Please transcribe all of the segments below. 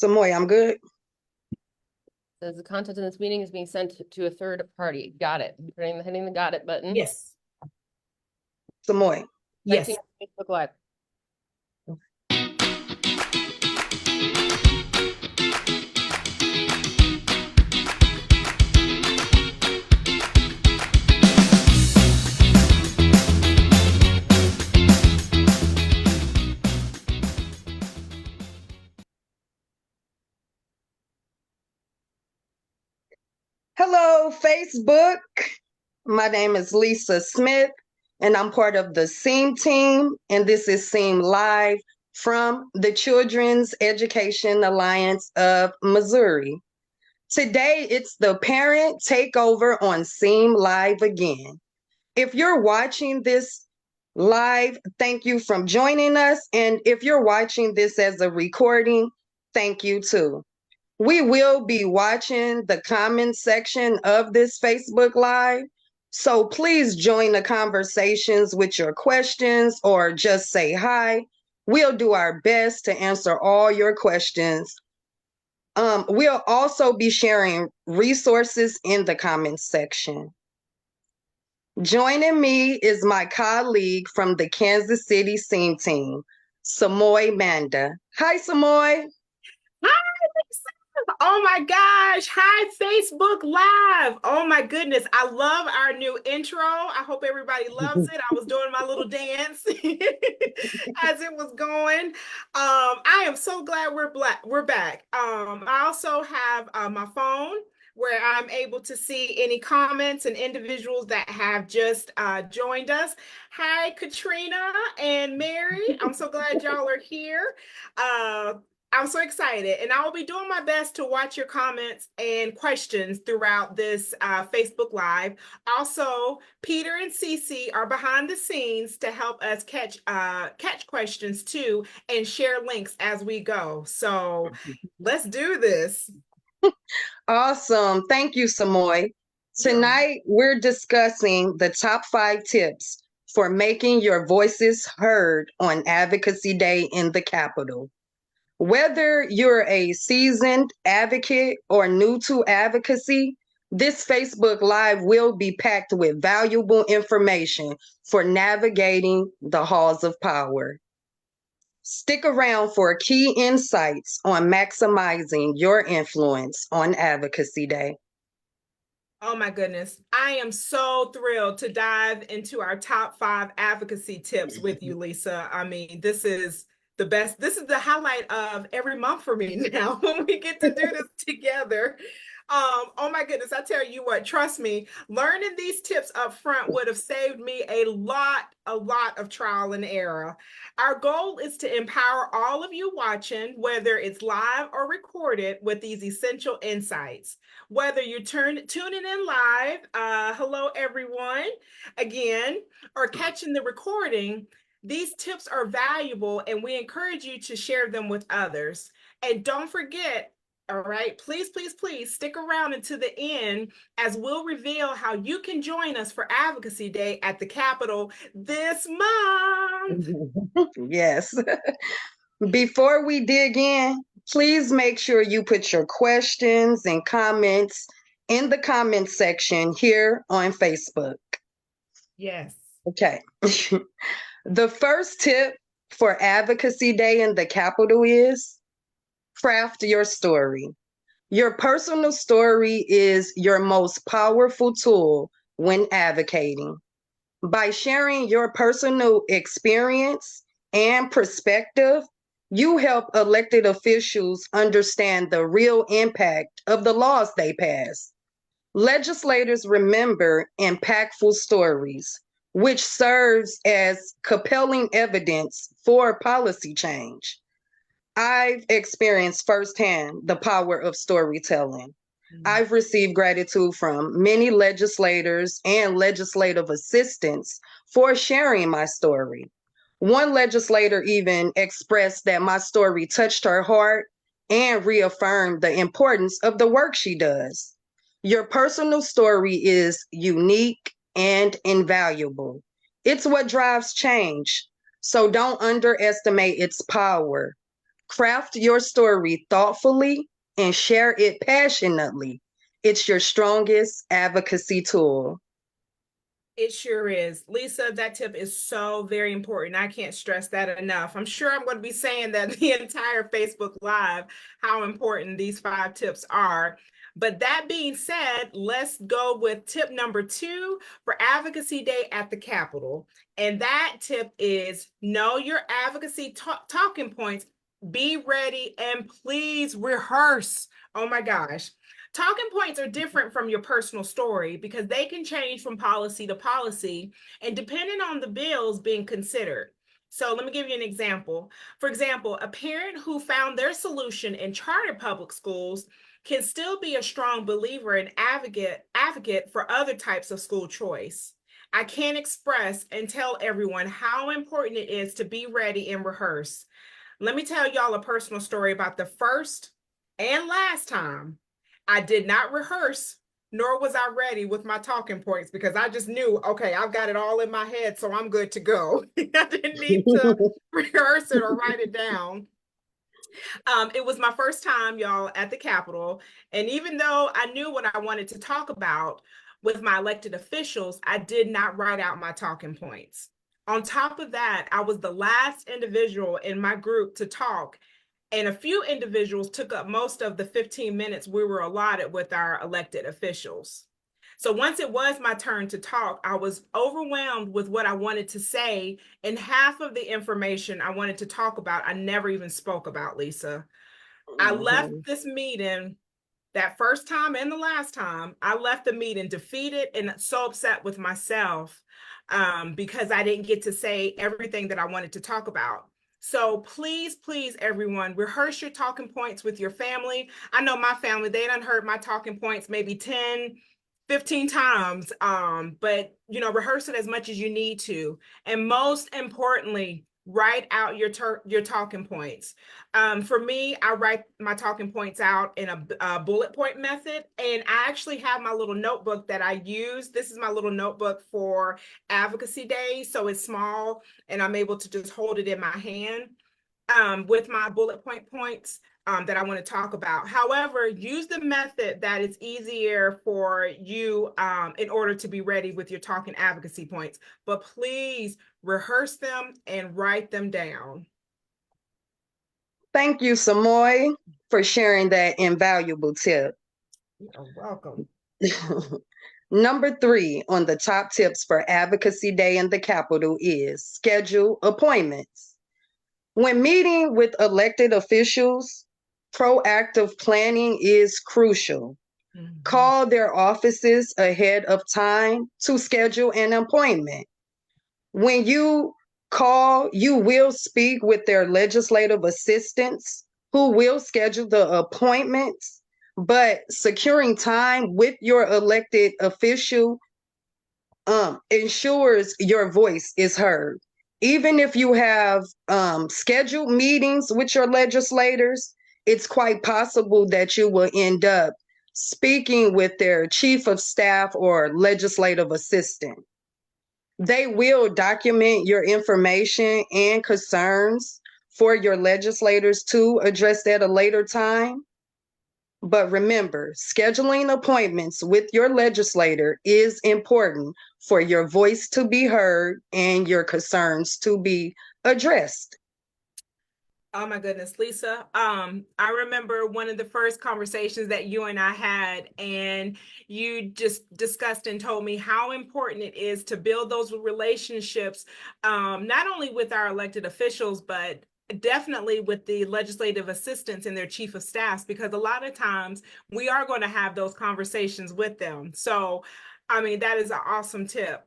Samoy, I'm good. Says the content of this meeting is being sent to a third party. Got it. Hitting the got it button. Yes. Samoy. Yes. Facebook Live. Hello, Facebook. My name is Lisa Smith, and I'm part of the SEAM team, and this is SEAM Live from the Children's Education Alliance of Missouri. Today, it's the parent takeover on SEAM Live again. If you're watching this live, thank you for joining us. And if you're watching this as a recording, thank you too. We will be watching the comment section of this Facebook Live. So please join the conversations with your questions or just say hi. We'll do our best to answer all your questions. We'll also be sharing resources in the comments section. Joining me is my colleague from the Kansas City SEAM team, Samoy Manda. Hi, Samoy. Hi, Lisa. Oh my gosh. Hi, Facebook Live. Oh my goodness. I love our new intro. I hope everybody loves it. I was doing my little dance as it was going. I am so glad we're back. I also have my phone where I'm able to see any comments and individuals that have just joined us. Hi, Katrina and Mary. I'm so glad y'all are here. I'm so excited, and I will be doing my best to watch your comments and questions throughout this Facebook Live. Also, Peter and Cece are behind the scenes to help us catch questions too and share links as we go. So let's do this. Awesome. Thank you, Samoy. Tonight, we're discussing the top 5 tips for making your voices heard on Advocacy Day in the Capitol. Whether you're a seasoned advocate or new to advocacy, this Facebook Live will be packed with valuable information for navigating the halls of power. Stick around for key insights on maximizing your influence on Advocacy Day. Oh my goodness. I am so thrilled to dive into our top 5 advocacy tips with you, Lisa. I mean, this is the best. This is the highlight of every month for me now when we get to do this together. Oh my goodness, I tell you what, trust me, learning these tips up front would have saved me a lot of trial and error. Our goal is to empower all of you watching, whether it's live or recorded, with these essential insights. Whether you're tuning in live, hello everyone, again, or catching the recording, these tips are valuable and we encourage you to share them with others. And don't forget, all right, please stick around until the end as we'll reveal how you can join us for Advocacy Day at the Capitol this month. Yes. Before we dig in, please make sure you put your questions and comments in the comment section here on Facebook. Yes. Okay. The first tip for Advocacy Day in the Capitol is craft your story. Your personal story is your most powerful tool when advocating. By sharing your personal experience and perspective, you help elected officials understand the real impact of the laws they pass. Legislators remember impactful stories, which serves as compelling evidence for policy change. I've experienced firsthand the power of storytelling. I've received gratitude from many legislators and legislative assistants for sharing my story. One legislator even expressed that my story touched her heart and reaffirmed the importance of the work she does. Your personal story is unique and invaluable. It's what drives change. So don't underestimate its power. Craft your story thoughtfully and share it passionately. It's your strongest advocacy tool. It sure is. Lisa, that tip is so very important. I can't stress that enough. I'm sure I'm going to be saying that the entire Facebook Live, how important these 5 tips are. But that being said, let's go with tip number 2 for Advocacy Day at the Capitol. And that tip is know your advocacy talking points. Be ready and please rehearse. Oh my gosh. Talking points are different from your personal story because they can change from policy to policy and depending on the bills being considered. So let me give you an example. For example, a parent who found their solution in charter public schools can still be a strong believer and advocate for other types of school choice. I can't express and tell everyone how important it is to be ready and rehearse. Let me tell y'all a personal story about the first and last time I did not rehearse, nor was I ready with my talking points because I just knew, okay, I've got it all in my head, so I'm good to go. I didn't need to rehearse it or write it down. It was my first time, y'all, at the Capitol. And even though I knew what I wanted to talk about with my elected officials, I did not write out my talking points. On top of that, I was the last individual in my group to talk, and a few individuals took up most of the 15 minutes we were allotted with our elected officials. So once it was my turn to talk, I was overwhelmed with what I wanted to say, and half of the information I wanted to talk about, I never even spoke about, Lisa. I left this meeting that first time and the last time. I left the meeting defeated and so upset with myself because I didn't get to say everything that I wanted to talk about. So please, please, everyone, rehearse your talking points with your family. I know my family, they done heard my talking points maybe 10, 15 times, but rehearse it as much as you need to. And most importantly, write out your talking points. For me, I write my talking points out in a bullet point method, and I actually have my little notebook that I use. This is my little notebook for Advocacy Day, so it's small, and I'm able to just hold it in my hand with my bullet points that I want to talk about. However, use the method that is easier for you in order to be ready with your talking advocacy points. But please rehearse them and write them down. Thank you, Samoy, for sharing that invaluable tip. You're welcome. Number 3 on the top tips for Advocacy Day in the Capitol is schedule appointments. When meeting with elected officials, proactive planning is crucial. Mhm. Call their offices ahead of time to schedule an appointment. When you call, you will speak with their legislative assistants who will schedule the appointments, but securing time with your elected official ensures your voice is heard. Even if you have scheduled meetings with your legislators, it's quite possible that you will end up speaking with their chief of staff or legislative assistant. They will document your information and concerns for your legislators to address at a later time. But remember, scheduling appointments with your legislator is important for your voice to be heard and your concerns to be addressed. Oh my goodness, Lisa. I remember one of the first conversations that you and I had, and you just discussed and told me how important it is to build those relationships, not only with our elected officials, but definitely with the legislative assistants and their chief of staffs, because a lot of times we are going to have those conversations with them. So I mean, that is an awesome tip,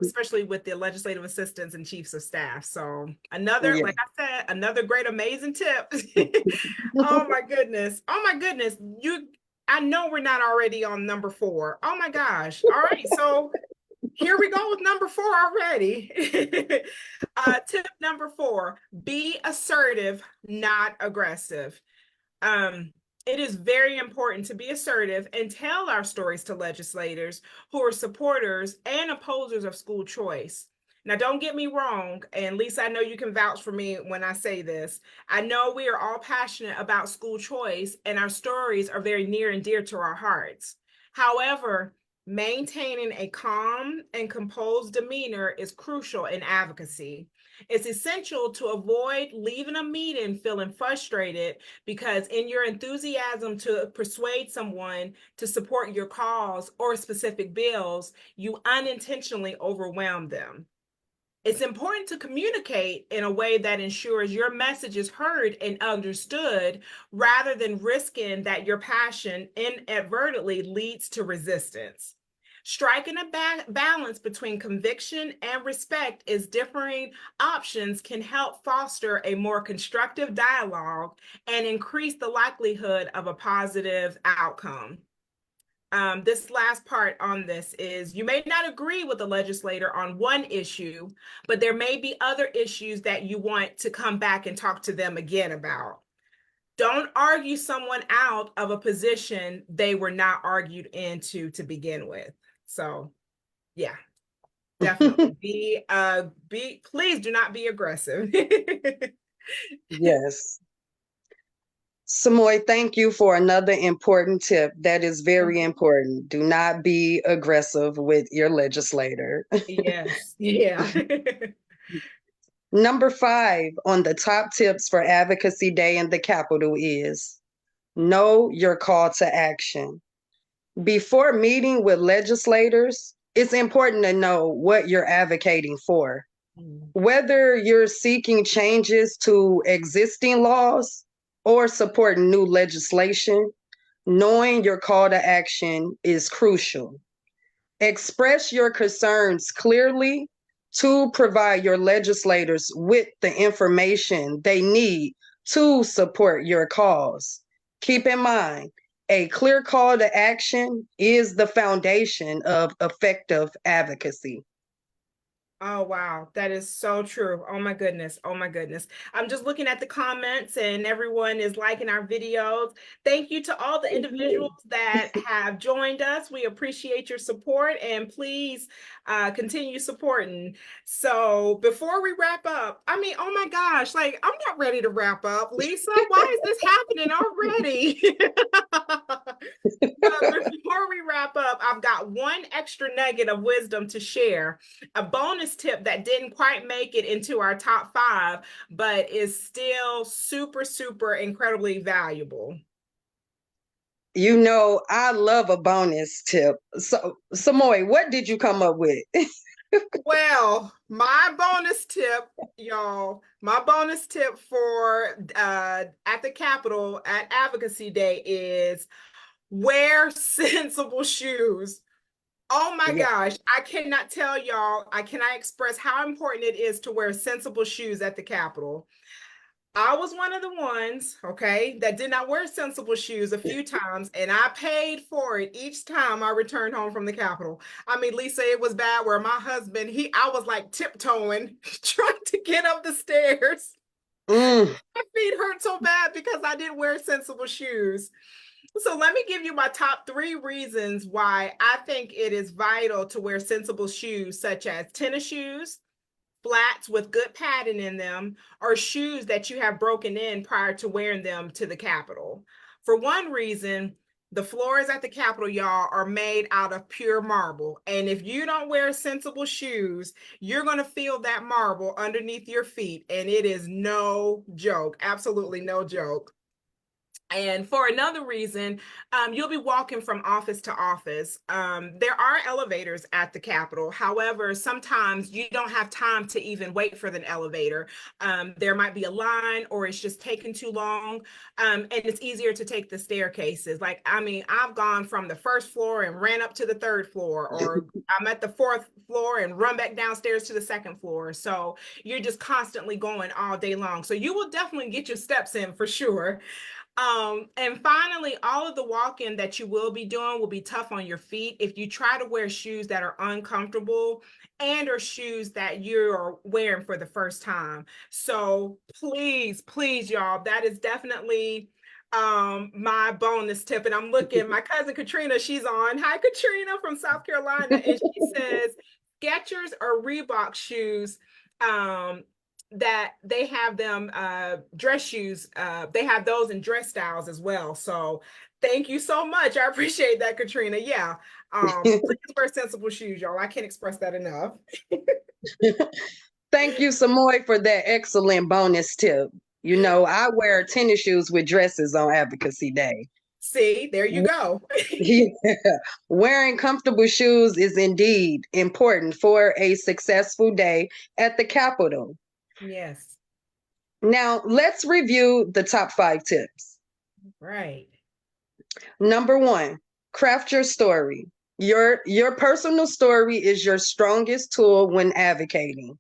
especially with the legislative assistants and chiefs of staff. So another, Yeah. like I said, another great, amazing tip. Oh my goodness. Oh my goodness. I know we're not already on number 4. Oh my gosh. All right. So here we go with number 4 already. Tip number 4, be assertive, not aggressive. It is very important to be assertive and tell our stories to legislators who are supporters and opposers of school choice. Now, don't get me wrong, and Lisa, I know you can vouch for me when I say this. I know we are all passionate about school choice, and our stories are very near and dear to our hearts. However, maintaining a calm and composed demeanor is crucial in advocacy. It's essential to avoid leaving a meeting feeling frustrated because, in your enthusiasm to persuade someone to support your cause or specific bills, you unintentionally overwhelm them. It's important to communicate in a way that ensures your message is heard and understood rather than risking that your passion inadvertently leads to resistance. Striking a balance between conviction and respect is differing options can help foster a more constructive dialogue and increase the likelihood of a positive outcome. This last part on this is you may not agree with the legislator on one issue, but there may be other issues that you want to come back and talk to them again about. Don't argue someone out of a position they were not argued into to begin with. So, yeah, definitely please do not be aggressive. Yes. Samoy, thank you for another important tip. That is very important. Do not be aggressive with your legislator. Yes, yeah. Number 5 on the top tips for Advocacy Day in the Capitol is know your call to action. Before meeting with legislators, it's important to know what you're advocating for. Whether you're seeking changes to existing laws or supporting new legislation, knowing your call to action is crucial. Express your concerns clearly to provide your legislators with the information they need to support your cause. Keep in mind, a clear call to action is the foundation of effective advocacy. Oh, wow. That is so true. Oh, my goodness. Oh, my goodness. I'm just looking at the comments and everyone is liking our videos. Thank you to all the individuals that have joined us. We appreciate your support and please continue supporting. So before we wrap up, I mean, oh my gosh, like I'm not ready to wrap up. Lisa, why is this happening already? But before we wrap up, I've got one extra nugget of wisdom to share, a bonus tip that didn't quite make it into our top 5, but is still super, super incredibly valuable. You know, I love a bonus tip. So, Samoy, what did you come up with? Well, my bonus tip, y'all, my bonus tip for at the Capitol at Advocacy Day is wear sensible shoes. Oh my Yeah. gosh, I cannot tell y'all, I cannot express how important it is to wear sensible shoes at the Capitol. I was one of the ones, okay, that did not wear sensible shoes a few times, and I paid for it each time I returned home from the Capitol. I mean, Lisa, it was bad where my husband, I was like tiptoeing, trying to get up the stairs. Mm. My feet hurt so bad because I didn't wear sensible shoes. So let me give you my top 3 reasons why I think it is vital to wear sensible shoes, such as tennis shoes, flats with good padding in them, or shoes that you have broken in prior to wearing them to the Capitol. For one reason, the floors at the Capitol, y'all, are made out of pure marble. And if you don't wear sensible shoes, you're going to feel that marble underneath your feet. And it is no joke, absolutely no joke. And for another reason, you'll be walking from office to office. There are elevators at the Capitol. However, sometimes you don't have time to even wait for the elevator. There might be a line or it's just taking too long. And it's easier to take the staircases. Like, I mean, I've gone from the first floor and ran up to the 3rd floor, or I'm at the 4th floor and run back downstairs to the 2nd floor. So you're just constantly going all day long. So you will definitely get your steps in for sure. And finally, all of the walking that you will be doing will be tough on your feet if you try to wear shoes that are uncomfortable and or shoes that you're wearing for the first time. So please, please, y'all, that is definitely my bonus tip. And I'm looking, my cousin Katrina, she's on. Hi, Katrina from South Carolina. And she says, Skechers or Reebok shoes, that they have them dress shoes. They have those in dress styles as well. So thank you so much. I appreciate that, Katrina. Yeah. Please wear sensible shoes, y'all. I can't express that enough. Thank you, Samoy, for that excellent bonus tip. You know, I wear tennis shoes with dresses on Advocacy Day. See, there you go. Yeah. Wearing comfortable shoes is indeed important for a successful day at the Capitol. Yes. Now, let's review the top 5 tips. Right. Number 1, craft your story. Your personal story is your strongest tool when advocating.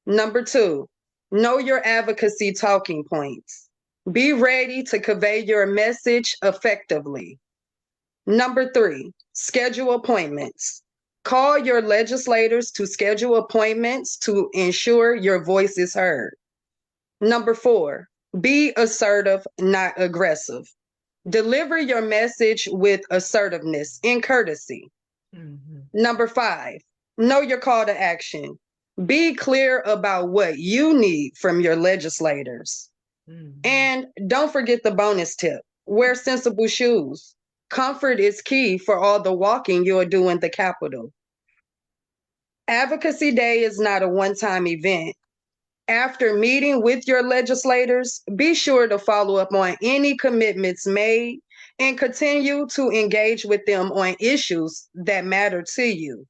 Number 2, know your advocacy talking points. Be ready to convey your message effectively. Number 3, schedule appointments. Call your legislators to schedule appointments to ensure your voice is heard. Number 4, be assertive, not aggressive. Deliver your message with assertiveness and courtesy. Mhm. Number 5, know your call to action. Be clear about what you need from your legislators. Mhm. And don't forget the bonus tip, wear sensible shoes. Comfort is key for all the walking you'll do in the Capitol. Advocacy Day is not a one-time event. After meeting with your legislators, be sure to follow up on any commitments made and continue to engage with them on issues that matter to you.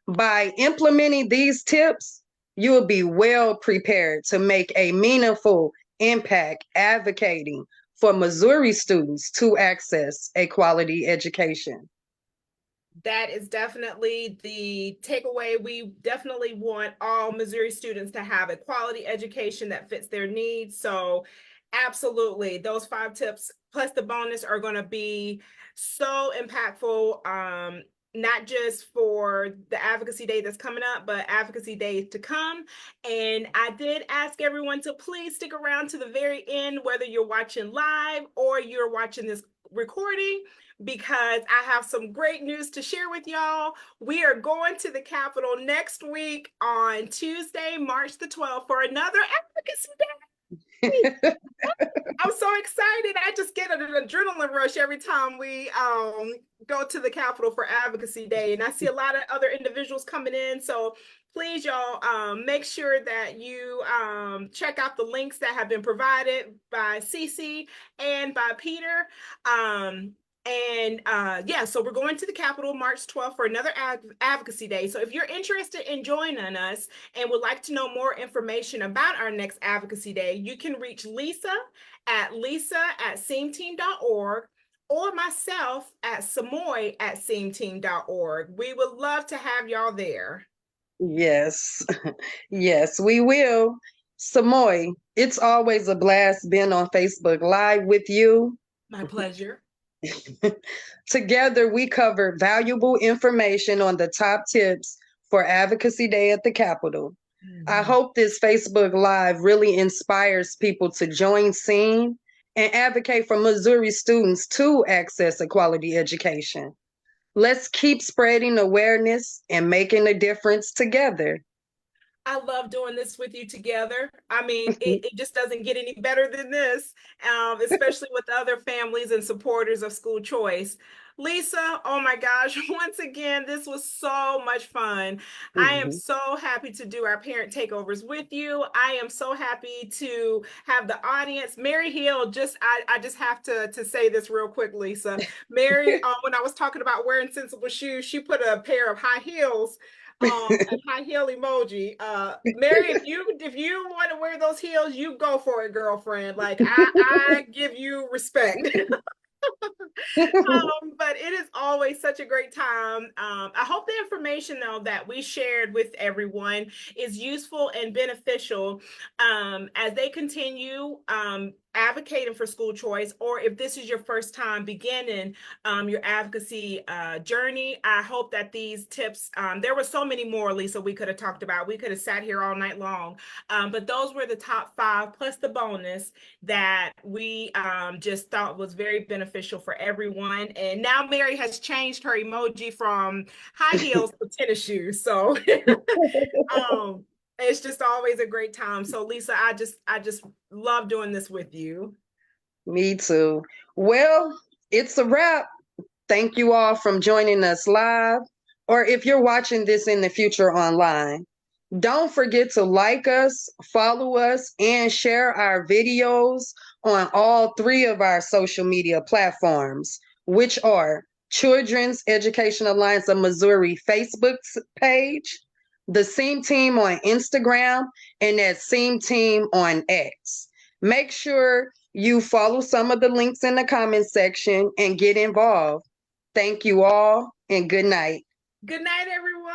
By implementing these tips, you will be well prepared to make a meaningful impact advocating for Missouri students to access a quality education. That is definitely the takeaway. We definitely want all Missouri students to have a quality education that fits their needs. So absolutely, those 5 tips plus the bonus are going to be so impactful, not just for the Advocacy Day that's coming up, but Advocacy Days to come. And I did ask everyone to please stick around to the very end, whether you're watching live or you're watching this recording, because I have some great news to share with y'all. We are going to the Capitol next week on Tuesday, March the 12th for another Advocacy Day. I'm so excited. I just get an adrenaline rush every time we go to the Capitol for Advocacy Day. And I see a lot of other individuals coming in. So please, y'all, make sure that you check out the links that have been provided by Cece and by Peter. Yeah, so we're going to the Capitol March 12th for another Advocacy Day. So if you're interested in joining us and would like to know more information about our next Advocacy Day, you can reach Lisa at seamteam.org or myself at Samoy at seamteam.org. We would love to have y'all there. Yes, yes, we will. Samoy, it's always a blast being on Facebook Live with you. My pleasure. Together, we cover valuable information on the top tips for Advocacy Day at the Capitol. I hope this Facebook Live really inspires people to join SEAM and advocate for Missouri students to access a quality education. Let's keep spreading awareness and making a difference together. I love doing this with you together. I mean, it just doesn't get any better than this, especially with other families and supporters of school choice. Lisa, oh my gosh, once again, this was so much fun. I am so happy to do our parent takeovers with you. I am so happy to have the audience. Mary Hill, I just have to say this real quick, Lisa. Mary, when I was talking about wearing sensible shoes, she put a pair of high heels, a high heel emoji. Mary, if you want to wear those heels, you go for it, girlfriend. Like I give you respect. But it is always such a great time. I hope the information though that we shared with everyone is useful and beneficial as they continue advocating for school choice, or if this is your first time beginning your advocacy journey, I hope that these tips, there were so many more, Lisa, we could have talked about. We could have sat here all night long, but those were the top 5 plus the bonus that we just thought was very beneficial for everyone. And now Mary has changed her emoji from high heels to tennis shoes. So it's just always a great time. So Lisa, I just love doing this with you. Me too. Well, it's a wrap. Thank you all from joining us live, or if you're watching this in the future online. Don't forget to like us, follow us, and share our videos on all 3 of our social media platforms, which are Children's Education Alliance of Missouri Facebook page, the Seam Team on Instagram, and that Seam Team on X. Make sure you follow some of the links in the comment section and get involved. Thank you all, and good night. Good night, everyone.